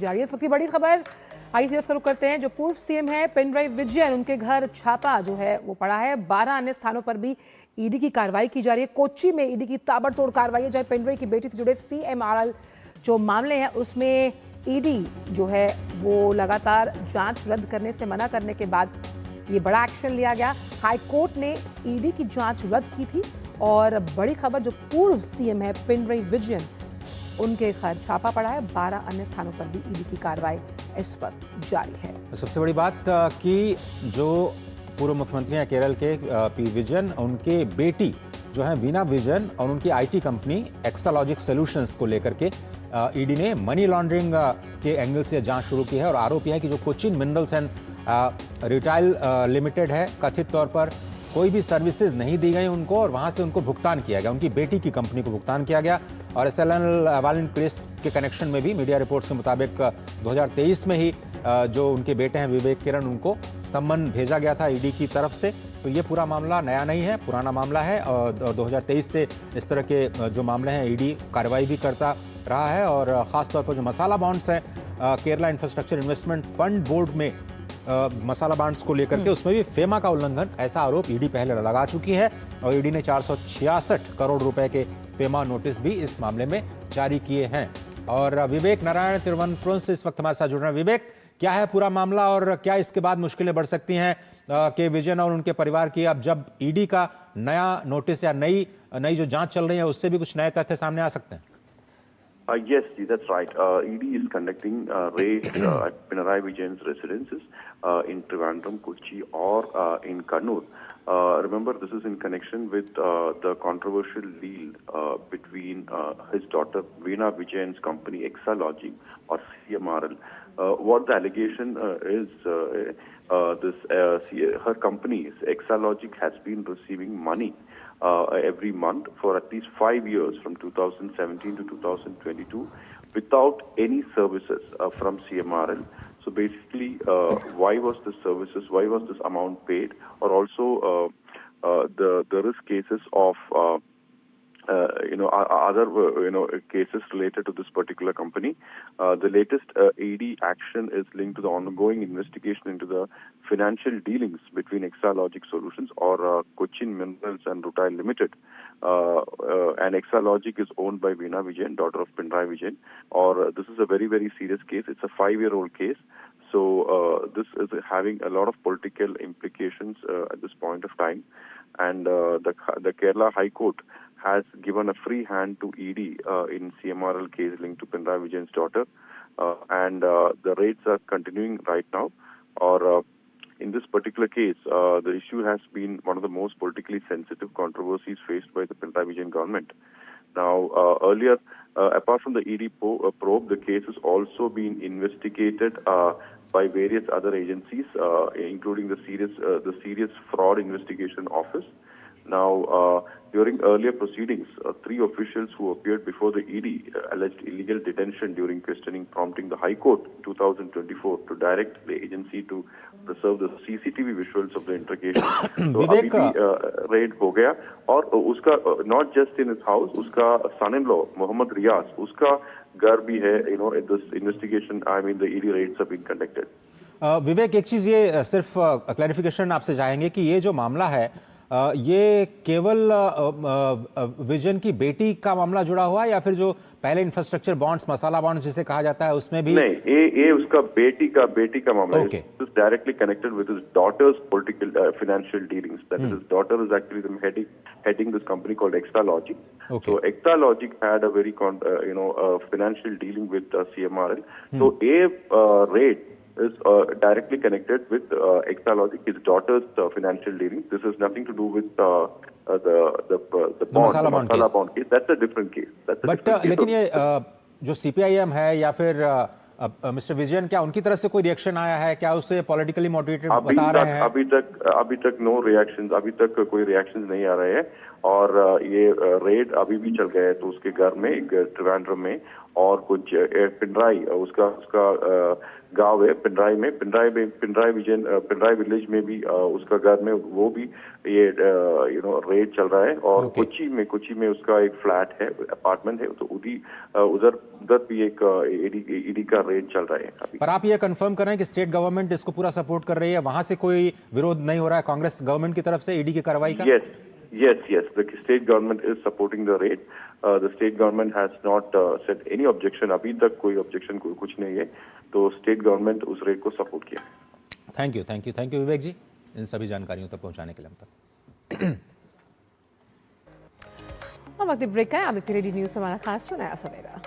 जारी है। इस वक्त की बड़ी खबर आईसीएस का रुख करते हैं। जो पूर्व सीएम है पिनराई विजयन, उनके घर छापा जो है वो पड़ा है। 12 अन्य स्थानों पर भी ईडी की कार्रवाई की जा रही है। कोच्चि में ईडी की ताबड़तोड़ कार्रवाई है, जहां पिनराई की बेटी से जुड़े सीएमआरएल जो मामले हैं उसमें ईडी जो है वो लगातार जांच रद्द करने से मना करने के बाद ये बड़ा एक्शन लिया गया। हाईकोर्ट ने ईडी की जांच रद्द की थी और बड़ी खबर, जो पूर्व सीएम है पिनराई विजयन, उनके घर छापा पड़ा है। 12 अन्य स्थानों पर भी ईडी की कार्रवाई इस वक्त जारी है। सबसे बड़ी बात कि जो पूर्व मुख्यमंत्री हैं केरल के पी विजयन, उनके बेटी जो है वीना विजयन और उनकी आईटी कंपनी एक्सालॉजिक सॉल्यूशंस को लेकर के ईडी ने मनी लॉन्ड्रिंग के एंगल से जांच शुरू की है। और आरोप यह है कि जो Cochin minerals and retail limited है, कथित तौर पर कोई भी सर्विसेज नहीं दी गई उनको और वहां से उनको भुगतान किया गया, उनकी बेटी की कंपनी को भुगतान किया गया। और एसएलएन वायलेंट केस के कनेक्शन में भी मीडिया रिपोर्ट्स के मुताबिक 2023 में ही जो उनके बेटे हैं विवेक किरण, उनको सम्मन भेजा गया था ईडी की तरफ से। तो ये पूरा मामला नया नहीं है, पुराना मामला है और 2023 से इस तरह के जो मामले हैं ईडी कार्रवाई भी करता रहा है। और ख़ासतौर पर जो मसाला बॉन्ड्स हैं, Kerala infrastructure investment fund board में मसाला बॉन्ड्स को लेकर के उसमें भी फेमा का उल्लंघन, ऐसा आरोप ईडी पहले लगा चुकी है। और ईडी ने 466 करोड़ रुपए के फेमा नोटिस भी इस मामले में जारी किए हैं। और विवेक नारायण तिरुवनंतपुरम से इस वक्त हमारे साथ जुड़ रहे हैं। विवेक, क्या है पूरा मामला और क्या इसके बाद मुश्किलें बढ़ सकती हैं कि विजयन और उनके परिवार की, अब जब ईडी का नया नोटिस या नई जो जांच चल रही है उससे भी कुछ नए तथ्य सामने आ सकते हैं? Yes, that's right. ED is conducting raids at Pinarayi Vijayan's residences in Trivandrum, Kochi, or in Kannur. Remember, this is in connection with the controversial deal between his daughter Veena Vijayan's company Exalogic or CMRL. What the allegation is, her company Exalogic has been receiving money every month for at least 5 years, from 2017 to 2022, without any services from CMRL. So basically, why was this amount paid? Or also, there is cases of other cases related to this particular company. The latest ED action is linked to the ongoing investigation into the financial dealings between Exalogic Solutions or Cochin Minerals and Retail Limited. And Exalogic is owned by Veena Vijayan, daughter of Pinarayi Vijayan. Or this is a very, very serious case. It's a 5-year-old case. So this is having a lot of political implications at this point of time. And the Kerala High Court has given a free hand to ED in CMRL case linked to Pinarayi Vijayan's daughter. And the raids are continuing right now. Or in this particular case, the issue has been one of the most politically sensitive controversies faced by the Pinarayi Vijayan government. Now, earlier, apart from the ED probe, the case has also been investigated by various other agencies, including the Serious Fraud Investigation Office. Now, during earlier proceedings, 3 officials who appeared before the ED alleged illegal detention during questioning, prompting the High Court in 2024 to direct the agency to preserve the CCTV visuals of the interrogation. So, अभी भी raid हो गया और उसका not just in his house, उसका son-in-law Mohammad Riaz, उसका घर भी है. This investigation, the ED raids have been conducted. विवेक, एक चीज ये सिर्फ क्लैरिफिकेशन आपसे चाहेंगे कि ये जो मामला है, ये केवल विजन की बेटी का मामला जुड़ा हुआ है या फिर जो पहले इंफ्रास्ट्रक्चर बॉन्ड्स, मसाला बॉन्ड्स जिसे कहा जाता है, उसमें भी? नहीं, ये उसका बेटी का मामला है. It is directly connected with his daughter's political financial dealings. That is, his daughter is actually heading this company called Exalogic. So Exalogic had a very financial dealing with CMRL. So a raid is directly connected with Exalogic, his daughter's financial dealings. This has nothing to do with the masala bond case. That's a different case. लेकिन ये जो CPIM है या फिर mister Vijayan, क्या उनकी तरफ से कोई रिएक्शन आया है? क्या उसे पॉलिटिकली मोटिवेटेड बता रहे हैं? अभी तक नो रिएक्शंस, अभी तक कोई रिएक्शंस नहीं आ रहे हैं. और ये रेड अभी भी चल गया है तो उसके घर में, ट्रिवांड्रम में. और कुछ पिंडराई उसका गांव है पिंडराई विलेज में भी उसका घर में वो भी ये रेड चल रहा है। और कोची में उसका एक फ्लैट है, अपार्टमेंट है, तो उधर भी एक ईडी का रेड चल रहा है अभी। पर आप ये कंफर्म कर रहे हैं कि स्टेट गवर्नमेंट इसको पूरा सपोर्ट कर रही है, वहां से कोई विरोध नहीं हो रहा है कांग्रेस गवर्नमेंट की तरफ से ईडी की कार्रवाई का? Yes. The state government is supporting the raid. The state government has not said any objection. अभी तक कोई objection कुछ नहीं है, तो state government उस रेड को सपोर्ट किया। थैंक यू विवेक जी इन सभी जानकारियों तक पहुंचाने के लिए हम तक। और वक्त ब्रेक का है। अब रेडी न्यूज पे हमारा खास जो नया सवेरा।